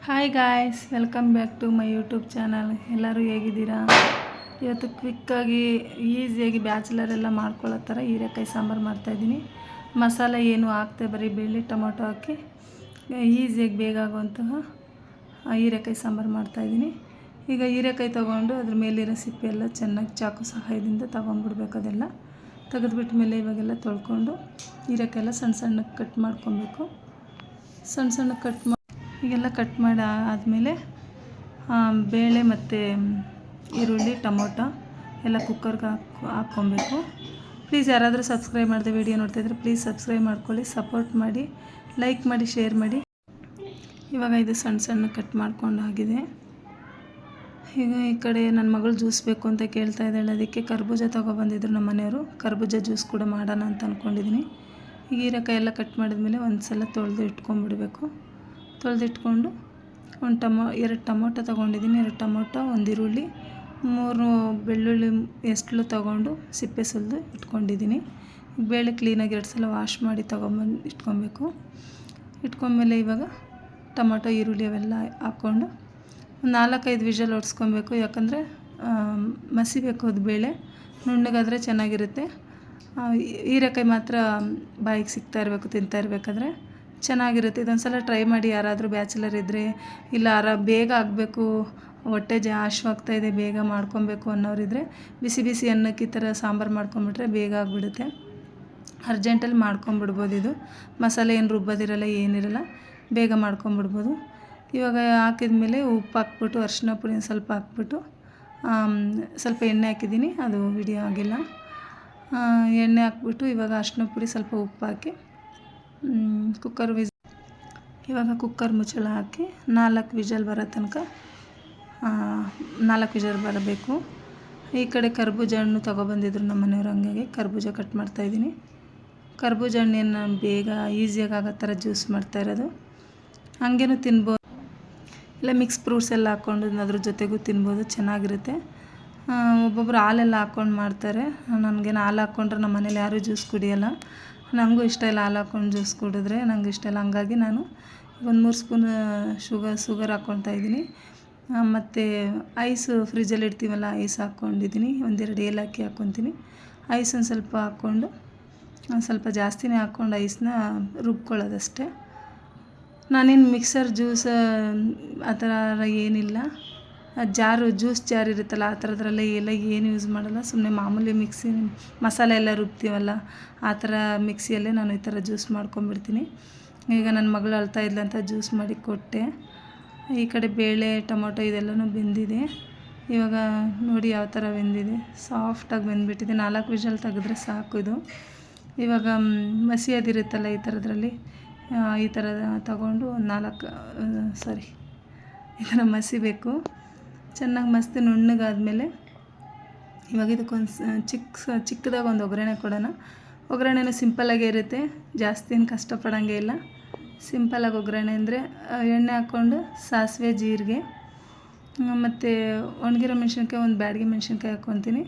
Hi guys, welcome back to my YouTube channel. ಎಲ್ಲರೂ ಹೇಗಿದ್ದೀರಾ? ಇವತ್ತು ಕ್ವಿಕ್ಕಾಗಿ ಈಸಿಯಾಗಿ ಬ್ಯಾಚುಲರೆಲ್ಲ ಮಾಡ್ಕೊಳ್ಳೋ ಥರ ಹೀರೆಕಾಯಿ ಸಾಂಬಾರು ಮಾಡ್ತಾಯಿದ್ದೀನಿ. ಮಸಾಲೆ ಏನು ಹಾಕ್ತೆ, ಬರೀ ಬೆಳ್ಳಿ ಟೊಮೊಟೊ ಹಾಕಿ ಈಸಿಯಾಗಿ ಬೇಗ ಆಗುವಂತಹ ಹೀರೆಕಾಯಿ ಸಾಂಬಾರು ಮಾಡ್ತಾಯಿದ್ದೀನಿ. ಈಗ ಹೀರೆಕಾಯಿ ತೊಗೊಂಡು ಅದ್ರ ಮೇಲಿರೋ ಸಿಪ್ಪೆ ಎಲ್ಲ ಚೆನ್ನಾಗಿ ಚಾಕು ಸಹಾಯದಿಂದ ತೊಗೊಂಡ್ಬಿಡ್ಬೇಕು. ಅದೆಲ್ಲ ತೆಗೆದುಬಿಟ್ಟ ಮೇಲೆ ಇವಾಗೆಲ್ಲ ತೊಳ್ಕೊಂಡು ಹೀರೆಕಾಯಿ ಎಲ್ಲ ಸಣ್ಣ ಸಣ್ಣಕ್ಕೆ ಕಟ್ ಮಾಡ್ಕೊಬೇಕು. ಸಣ್ಣ ಸಣ್ಣಕ್ಕೆ ಹೀಗೆಲ್ಲ ಕಟ್ ಮಾಡಿ ಆದಮೇಲೆ ಬೇಳೆ ಮತ್ತು ಈರುಳ್ಳಿ ಟೊಮೊಟೊ ಎಲ್ಲ ಕುಕ್ಕರ್ಗೆ ಹಾಕ್ಕೊಬೇಕು. ಪ್ಲೀಸ್ ಯಾರಾದರೂ ಸಬ್ಸ್ಕ್ರೈಬ್ ಮಾಡಿದೆ ವಿಡಿಯೋ ನೋಡ್ತಾಯಿದ್ರೆ ಪ್ಲೀಸ್ ಸಬ್ಸ್ಕ್ರೈಬ್ ಮಾಡ್ಕೊಳ್ಳಿ, ಸಪೋರ್ಟ್ ಮಾಡಿ, ಲೈಕ್ ಮಾಡಿ, ಶೇರ್ ಮಾಡಿ. ಇವಾಗ ಇದು ಸಣ್ಣ ಸಣ್ಣ ಕಟ್ ಮಾಡ್ಕೊಂಡು ಆಗಿದೆ. ಈಗ ಈ ಕಡೆ ನನ್ನ ಮಗಳು ಜ್ಯೂಸ್ ಬೇಕು ಅಂತ ಕೇಳ್ತಾ ಇದ್ದಾಳೆ. ಅದಕ್ಕೆ ಕರ್ಬೂಜ ತೊಗೊಬಂದಿದ್ರು ನಮ್ಮ ಮನೆಯವರು. ಕರ್ಬೂಜ ಜ್ಯೂಸ್ ಕೂಡ ಮಾಡೋಣ ಅಂತ ಅಂದ್ಕೊಂಡಿದ್ದೀನಿ. ಈಗ ಹೀರೆಕಾಯಿ ಎಲ್ಲ ಕಟ್ ಮಾಡಿದ್ಮೇಲೆ ಒಂದು ಸಲ ತೊಳೆದು ಇಟ್ಕೊಂಡ್ಬಿಡಬೇಕು. ತೊಳೆದಿಟ್ಕೊಂಡು ಎರಡು ಟೊಮೊಟೊ ತೊಗೊಂಡಿದ್ದೀನಿ. 2 ಟೊಮೊಟೊ, 1 ಈರುಳ್ಳಿ, 3 ಬೆಳ್ಳುಳ್ಳಿ ಎಸ್ಳು ತೊಗೊಂಡು ಸಿಪ್ಪೆ ಸುಲಿದು ಇಟ್ಕೊಂಡಿದ್ದೀನಿ. ಬೇಳೆ ಕ್ಲೀನಾಗಿ 2 ಸಲ ವಾಶ್ ಮಾಡಿ ತೊಗೊಂಬಂದು ಇಟ್ಕೊಂಡ್ಮೇಲೆ ಇವಾಗ ಟೊಮೊಟೊ ಈರುಳ್ಳಿ ಅವೆಲ್ಲ ಹಾಕ್ಕೊಂಡು 4-5 ವಿಷಲ್ ಹೊಡ್ಸ್ಕೊಬೇಕು. ಯಾಕಂದರೆ ಮಸಿಬೇಕು ಅದು ಬೇಳೆ, ನುಣ್ಣಗಾದರೆ ಚೆನ್ನಾಗಿರುತ್ತೆ. ಹೀರೆಕಾಯಿ ಮಾತ್ರ ಬಾಯಿಗೆ ಸಿಗ್ತಾ ಇರಬೇಕು, ತಿಂತಾ ಇರಬೇಕಾದ್ರೆ ಚೆನ್ನಾಗಿರುತ್ತೆ. ಇದೊಂದು ಸಲ ಟ್ರೈ ಮಾಡಿ. ಯಾರಾದರೂ ಬ್ಯಾಚುಲರ್ ಇದ್ದರೆ, ಇಲ್ಲ ಬೇಗ ಆಗಬೇಕು, ಹೊಟ್ಟೆ ಹಶ್ವಾಗ್ತಾಯಿದೆ, ಬೇಗ ಮಾಡ್ಕೊಬೇಕು ಅನ್ನೋರಿದ್ದರೆ ಬಿಸಿ ಬಿಸಿ ಅನ್ನಕ್ಕೆ ಈ ಥರ ಸಾಂಬಾರು ಮಾಡ್ಕೊಂಬಿಟ್ರೆ ಬೇಗ ಆಗಿಬಿಡುತ್ತೆ. ಅರ್ಜೆಂಟಲ್ಲಿ ಮಾಡ್ಕೊಂಬಿಡ್ಬೋದು. ಇದು ಮಸಾಲೆ ಏನು ರುಬ್ಬೋದಿರಲ್ಲ, ಏನಿರಲ್ಲ, ಬೇಗ ಮಾಡ್ಕೊಂಬಿಡ್ಬೋದು. ಇವಾಗ ಹಾಕಿದ್ಮೇಲೆ ಉಪ್ಪು ಹಾಕ್ಬಿಟ್ಟು, ಅರಿಶಿನ ಪುಡಿ ಸ್ವಲ್ಪ ಹಾಕ್ಬಿಟ್ಟು ಸ್ವಲ್ಪ ಎಣ್ಣೆ ಹಾಕಿದ್ದೀನಿ, ಅದು ವಿಡಿಯೋ ಆಗಿಲ್ಲ. ಎಣ್ಣೆ ಹಾಕ್ಬಿಟ್ಟು ಇವಾಗ ಅರಿಶಿನ ಪುಡಿ ಸ್ವಲ್ಪ ಉಪ್ಪು ಹಾಕಿ ಇವಾಗ ಕುಕ್ಕರ್ ಮುಚ್ಚಳ ಹಾಕಿ 4 ವಿಷಲ್ ಬರೋ ತನಕ 4 ವಿಷಲ್ ಬರಬೇಕು. ಈ ಕಡೆ ಕರ್ಬೂಜ ಹಣ್ಣು ತೊಗೊಬಂದಿದ್ರು ನಮ್ಮ ಮನೆಯವರು, ಹಂಗಾಗಿ ಕರ್ಬೂಜ ಕಟ್ ಮಾಡ್ತಾಯಿದ್ದೀನಿ. ಕರ್ಬೂಜ ಹಣ್ಣೇನು ಬೇಗ ಈಸಿಯಾಗಿ ಆಗೋ ಥರ ಜ್ಯೂಸ್ ಮಾಡ್ತಾಯಿರೋದು. ಹಾಗೇನೂ ತಿನ್ಬೋದು, ಇಲ್ಲ ಮಿಕ್ಸ್ ಫ್ರೂಟ್ಸ್ ಎಲ್ಲ ಹಾಕ್ಕೊಂಡು ಅದ್ರ ಜೊತೆಗೂ ತಿನ್ಬೋದು, ಚೆನ್ನಾಗಿರುತ್ತೆ. ಒಬ್ಬೊಬ್ಬರು ಹಾಲೆಲ್ಲ ಹಾಕ್ಕೊಂಡು ಮಾಡ್ತಾರೆ. ನನಗೇನು ಹಾಲು ಹಾಕ್ಕೊಂಡ್ರೆ ನಮ್ಮ ಮನೇಲಿ ಯಾರೂ ಜ್ಯೂಸ್ ಕುಡಿಯೋಲ್ಲ. ನನಗೂ ಇಷ್ಟ ಇಲ್ಲ ಹಾಲು ಹಾಕ್ಕೊಂಡು ಜ್ಯೂಸ್ ಕುಡಿದ್ರೆ, ನಂಗೆ ಇಷ್ಟ ಇಲ್ಲ. ಹಂಗಾಗಿ ನಾನು 1-3 ಸ್ಪೂನ್ ಶುಗರ್ ಹಾಕ್ಕೊತಾಯಿದ್ದೀನಿ. ಮತ್ತು ಐಸು ಫ್ರಿಜ್ಜಲ್ಲಿ ಇಡ್ತೀವಲ್ಲ, ಐಸ್ ಹಾಕ್ಕೊಂಡಿದ್ದೀನಿ. 1-2 ಏಲಕ್ಕಿ ಹಾಕ್ಕೊತೀನಿ. ಐಸ್ ಒಂದು ಸ್ವಲ್ಪ ಹಾಕ್ಕೊಂಡು, ಸ್ವಲ್ಪ ಜಾಸ್ತಿನೇ ಹಾಕ್ಕೊಂಡು ಐಸನ್ನ ರುಬ್ಕೊಳ್ಳೋದಷ್ಟೇ. ನಾನೇನು ಮಿಕ್ಸರ್ ಜ್ಯೂಸ್ ಆ ಥರ ಏನಿಲ್ಲ. ಜ್ಯೂಸ್ ಜಾರ್ ಇರುತ್ತಲ್ಲ, ಆ ಥರದ್ರಲ್ಲೇ ಎಲ್ಲ ಏನು ಯೂಸ್ ಮಾಡೋಲ್ಲ. ಸುಮ್ಮನೆ ಮಾಮೂಲಿ ಮಿಕ್ಸಿ ಮಸಾಲೆ ಎಲ್ಲ ರುಬ್ತೀವಲ್ಲ, ಆ ಥರ ಮಿಕ್ಸಿಯಲ್ಲೇ ನಾನು ಈ ಥರ ಜ್ಯೂಸ್ ಮಾಡ್ಕೊಂಬಿಡ್ತೀನಿ. ಈಗ ನನ್ನ ಮಗಳು ಅಳ್ತಾ ಇದ್ಲು ಅಂತ ಜ್ಯೂಸ್ ಮಾಡಿ ಕೊಟ್ಟೆ. ಈ ಕಡೆ ಬೇಳೆ ಟೊಮೊಟೊ ಇದೆಲ್ಲನೂ ಬೆಂದಿದೆ. ಇವಾಗ ನೋಡಿ ಯಾವ ಥರ ಬೆಂದಿದೆ, ಸಾಫ್ಟಾಗಿ ಬೆಂದ್ಬಿಟ್ಟಿದೆ. 4 ವಿಷಲ್ ತೆಗೆದ್ರೆ ಸಾಕು ಇದು. ಇವಾಗ ಮಸಿಯೋದಿರುತ್ತಲ್ಲ ಈ ಥರದ್ರಲ್ಲಿ, ಈ ಥರ ತಗೊಂಡು ಈ ಥರ ಮಸಿಬೇಕು. ಚೆನ್ನಾಗಿ ಮಸ್ತಿ ನುಣ್ಣಗಾದ್ಮೇಲೆ ಇವಾಗ ಇದಕ್ಕೊಂದು ಚಿಕ್ಕದಾಗಿ ಒಂದು ಒಗ್ಗರಣೆ ಕೊಡೋಣ. ಒಗ್ಗರಣೆನೂ ಸಿಂಪಲ್ಲಾಗೇ ಇರುತ್ತೆ, ಜಾಸ್ತಿ ಏನು ಕಷ್ಟಪಡೋಂಗೆ ಇಲ್ಲ. ಸಿಂಪಲ್ಲಾಗಿ ಒಗ್ಗರಣೆ ಅಂದರೆ ಎಣ್ಣೆ ಹಾಕ್ಕೊಂಡು ಸಾಸಿವೆ, ಜೀರಿಗೆ ಮತ್ತು ಒಣಗಿರೋ ಮೆಣಸಿನ್ಕಾಯಿ, ಒಂದು ಬ್ಯಾಡಗಿ ಮೆಣಸಿನ್ಕಾಯಿ ಹಾಕ್ಕೊತೀನಿ.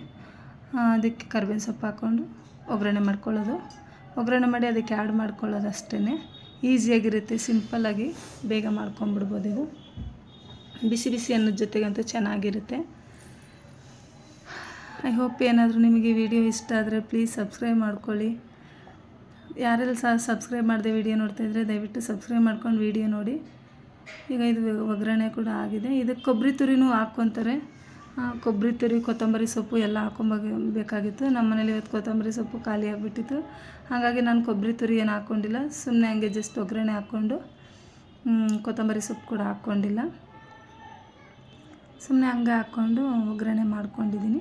ಅದಕ್ಕೆ ಕರ್ಬೇವಿನ ಸೊಪ್ಪು ಹಾಕ್ಕೊಂಡು ಒಗ್ಗರಣೆ ಮಾಡ್ಕೊಳ್ಳೋದು. ಒಗ್ಗರಣೆ ಮಾಡಿ ಅದಕ್ಕೆ ಆ್ಯಡ್ ಮಾಡ್ಕೊಳ್ಳೋದು ಅಷ್ಟೇ. ಈಸಿಯಾಗಿರುತ್ತೆ, ಸಿಂಪಲ್ಲಾಗಿ ಬೇಗ ಮಾಡ್ಕೊಂಬಿಡ್ಬೋದು. ಇದು ಬಿಸಿ ಬಿಸಿ ಅನ್ನೋದ ಜೊತೆಗಂತೂ ಚೆನ್ನಾಗಿರುತ್ತೆ. ಐ ಹೋಪ್ ಏನಾದರೂ ನಿಮಗೆ ವಿಡಿಯೋ ಇಷ್ಟ ಆದರೆ ಪ್ಲೀಸ್ ಸಬ್ಸ್ಕ್ರೈಬ್ ಮಾಡ್ಕೊಳ್ಳಿ. ಯಾರೆಲ್ಲ ಸಬ್ಸ್ಕ್ರೈಬ್ ಮಾಡದೆ ವಿಡಿಯೋ ನೋಡ್ತಾಯಿದ್ರೆ ದಯವಿಟ್ಟು ಸಬ್ಸ್ಕ್ರೈಬ್ ಮಾಡ್ಕೊಂಡು ವಿಡಿಯೋ ನೋಡಿ. ಈಗ ಇದು ಒಗ್ಗರಣೆ ಕೂಡ ಆಗಿದೆ. ಇದಕ್ಕೆ ಕೊಬ್ಬರಿ ತುರಿನೂ ಹಾಕ್ಕೊತಾರೆ. ಕೊಬ್ಬರಿ ತುರಿ, ಕೊತ್ತಂಬರಿ ಸೊಪ್ಪು ಎಲ್ಲ ಹಾಕ್ಕೊಬೇಕಾಗಿತ್ತು. ನಮ್ಮ ಮನೇಲಿ ಇವತ್ತು ಕೊತ್ತಂಬರಿ ಸೊಪ್ಪು ಖಾಲಿ ಆಗಿಬಿಟ್ಟಿತ್ತು. ಹಾಗಾಗಿ ನಾನು ಕೊಬ್ಬರಿ ತುರಿ ಏನು ಹಾಕ್ಕೊಂಡಿಲ್ಲ. ಸುಮ್ಮನೆ ಹಂಗೆ ಜಸ್ಟ್ ಒಗ್ಗರಣೆ ಹಾಕ್ಕೊಂಡು ಕೊತ್ತಂಬರಿ ಸೊಪ್ಪು ಕೂಡ ಹಾಕ್ಕೊಂಡಿಲ್ಲ. ಸುಮ್ಮನೆ ಹಂಗೆ ಹಾಕ್ಕೊಂಡು ಒಗ್ಗರಣೆ ಮಾಡ್ಕೊಂಡಿದ್ದೀನಿ.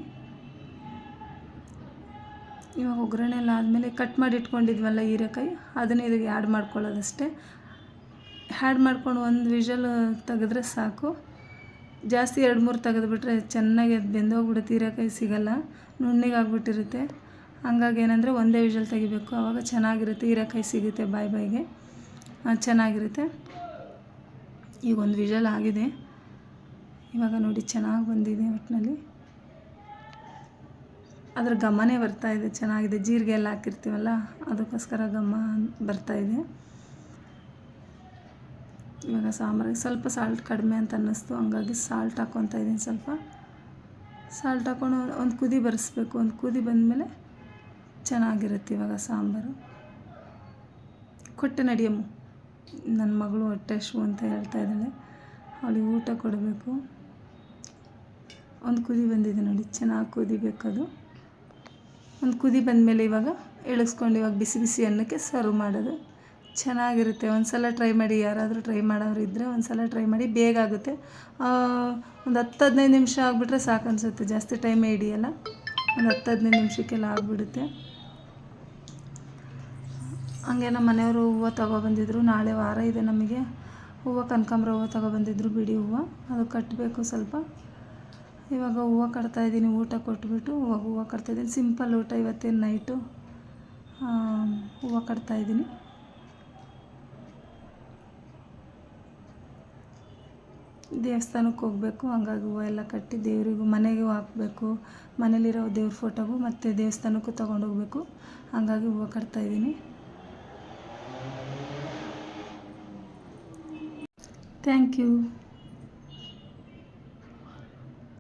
ಇವಾಗ ಒಗ್ಗರಣೆ ಎಲ್ಲ ಆದಮೇಲೆ ಕಟ್ ಮಾಡಿ ಇಟ್ಕೊಂಡಿದ್ವಲ್ಲ ಹೀರೆಕಾಯಿ, ಅದನ್ನೇ ಇದಕ್ಕೆ ಆ್ಯಡ್ ಮಾಡ್ಕೊಳ್ಳೋದಷ್ಟೇ. ಆ್ಯಡ್ ಮಾಡ್ಕೊಂಡು 1 ವಿಷಲ್ ತೆಗೆದ್ರೆ ಸಾಕು. ಜಾಸ್ತಿ 2-3 ತೆಗೆದುಬಿಟ್ರೆ ಚೆನ್ನಾಗಿ ಅದು ಬೆಂದೋಗ್ಬಿಡುತ್ತೆ, ಹೀರೆಕಾಯಿ ಸಿಗೋಲ್ಲ, ನುಣ್ಣಗಾಗ್ಬಿಟ್ಟಿರುತ್ತೆ. ಹಂಗಾಗಿ ಏನಂದರೆ 1 ವಿಷಲ್ ತೆಗಿಬೇಕು, ಆವಾಗ ಚೆನ್ನಾಗಿರುತ್ತೆ. ಹೀರೆಕಾಯಿ ಸಿಗುತ್ತೆ ಬಾಯಿಗೆ, ಚೆನ್ನಾಗಿರುತ್ತೆ. ಈಗ 1 ವಿಷಲ್ ಆಗಿದೆ. ಇವಾಗ ನೋಡಿ ಚೆನ್ನಾಗಿ ಬಂದಿದೆ. ಒಟ್ಟಿನಲ್ಲಿ ಅದ್ರ ಘಮನೇ ಬರ್ತಾಯಿದೆ, ಚೆನ್ನಾಗಿದೆ. ಜೀರಿಗೆ ಎಲ್ಲ ಹಾಕಿರ್ತೀವಲ್ಲ, ಅದಕ್ಕೋಸ್ಕರ ಘಮ ಬರ್ತಾಯಿದೆ. ಇವಾಗ ಸಾಂಬಾರಿಗೆ ಸ್ವಲ್ಪ ಸಾಲ್ಟ್ ಕಡಿಮೆ ಅಂತ ಅನ್ನಿಸ್ತು, ಹಂಗಾಗಿ ಸಾಲ್ಟ್ ಹಾಕ್ಕೊತಾ ಇದ್ದೀನಿ. ಸ್ವಲ್ಪ ಸಾಲ್ಟ್ ಹಾಕ್ಕೊಂಡು ಒಂದು ಕುದಿ ಬರಿಸ್ಬೇಕು. ಒಂದು ಕುದಿ ಬಂದಮೇಲೆ ಚೆನ್ನಾಗಿರುತ್ತೆ ಇವಾಗ ಸಾಂಬಾರು. ಕೊಟ್ಟೆ ನಡಿಯಮ್ಮ, ನನ್ನ ಮಗಳು ಹೊಟ್ಟೆ ಹಸಿವು ಅಂತ ಹೇಳ್ತಾ ಇದ್ದಾಳೆ, ಅವಳಿಗೆ ಊಟ ಕೊಡಬೇಕು. ಒಂದು ಕುದಿ ಬಂದಿದೆ ನೋಡಿ, ಚೆನ್ನಾಗಿ ಕುದಿಬೇಕದು. ಒಂದು ಕುದಿ ಬಂದಮೇಲೆ ಇವಾಗ ಇಳಿಸ್ಕೊಂಡು ಇವಾಗ ಬಿಸಿ ಬಿಸಿ ಅನ್ನಕ್ಕೆ ಸರ್ವ್ ಮಾಡೋದು. ಚೆನ್ನಾಗಿರುತ್ತೆ. ಒಂದು ಸಲ ಟ್ರೈ ಮಾಡಿ, ಯಾರಾದರೂ ಟ್ರೈ ಮಾಡೋರು ಇದ್ದರೆ ಒಂದು ಸಲ ಟ್ರೈ ಮಾಡಿ, ಬೇಗ ಆಗುತ್ತೆ. ಒಂದು 10-15 ನಿಮಿಷ ಆಗಿಬಿಟ್ರೆ ಸಾಕು ಅನಿಸುತ್ತೆ, ಜಾಸ್ತಿ ಟೈಮೇ ಹಿಡಿಯಲ್ಲ. ಒಂದು 10-15 ನಿಮಿಷಕ್ಕೆಲ್ಲ ಆಗಿಬಿಡುತ್ತೆ. ಹಂಗೆ ನಮ್ಮ ಮನೆಯವರು ಹೂವು ತೊಗೊಬಂದಿದ್ರು. ನಾಳೆ ವಾರ ಇದೆ ನಮಗೆ. ಹೂವು ಕನಕಾಂಬರ ಹೂವು ತೊಗೊಬಂದಿದ್ರು, ಬಿಡಿ ಹೂವು, ಅದು ಕಟ್ಟಬೇಕು ಸ್ವಲ್ಪ. ಇವಾಗ ಹೂವು ಕಟ್ತಾಯಿದ್ದೀನಿ, ಊಟ ಕೊಟ್ಬಿಟ್ಟು ಇವಾಗ ಹೂವು ಕಟ್ತಾಯಿದ್ದೀನಿ. ಸಿಂಪಲ್ ಊಟ ಇವತ್ತೇನು ನೈಟು ಹೂವು ಕಟ್ತಾಯಿದ್ದೀನಿ. ದೇವಸ್ಥಾನಕ್ಕೆ ಹೋಗಬೇಕು, ಹಂಗಾಗಿ ಹೂವು ಎಲ್ಲ ಕಟ್ಟಿ ದೇವರಿಗೂ ಮನೆಗೂ ಹಾಕಬೇಕು. ಮನೇಲಿರೋ ದೇವ್ರ ಫೋಟೋಗೂ ಮತ್ತು ದೇವಸ್ಥಾನಕ್ಕೂ ತೊಗೊಂಡೋಗ್ಬೇಕು, ಹಂಗಾಗಿ ಹೂವು ಕಟ್ತಾಯಿದ್ದೀನಿ. Thank you.